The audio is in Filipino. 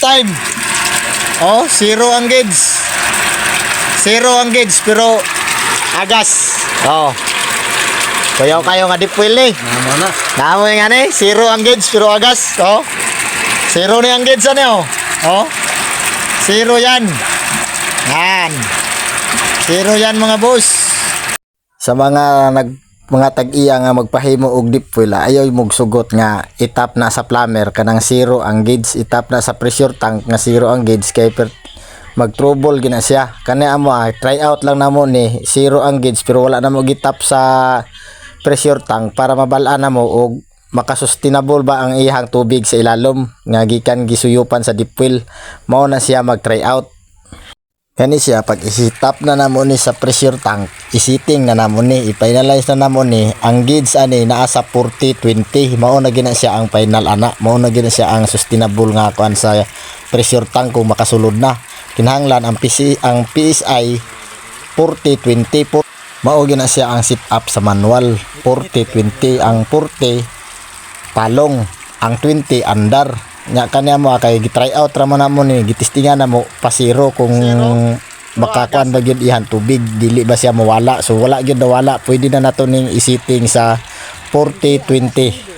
time. Oh, zero ang gauge. Zero ang gauge pero agas. Oh. Kuyaw kayo nga deep well eh. Namo na. Namo nga ni, zero ang gauge pero agas. Oh. Zero ni ang gauge ano. Oh. Zero yan. Yan. Zero yan mga boss. Sa mga mga tag-iya nga magpahimo og deep well, ayaw mog sugot nga itap na sa plumber kanang zero ang gauge, itap na sa pressure tank nga zero ang gauge kay mag-trouble gina siya. Kani amo try out lang namo ni zero ang gauge pero wala na mo gitap sa pressure tank para mabal-an namo og makasustainable ba ang iyang tubig sa ilalom nga gikan gisuyupan sa deep well. Mao na siya mag-try out. Kani siya pag isitap na namo ni sa pressure tank, isiting na namo ni, i-finalize na namo ni ang gauge ani naa sa 40-20. Mao na gina siya ang final ana, mao na gina siya ang sustainable nga kuan sa pressure tank kung makasulod na. Kinahanglan ang PSI 40-20. Mao gina siya ang sit up sa manual 40-20, ang 40 palong, ang 20 andar. Nya kanya mo kay gi-try out ra man namo ni, gitistingan namo pasiro kung makakuan ba gyud ihan tubig, dili ba siya mawala. So wala gyud nawala, pwede na nato ning isiting sa 40-20.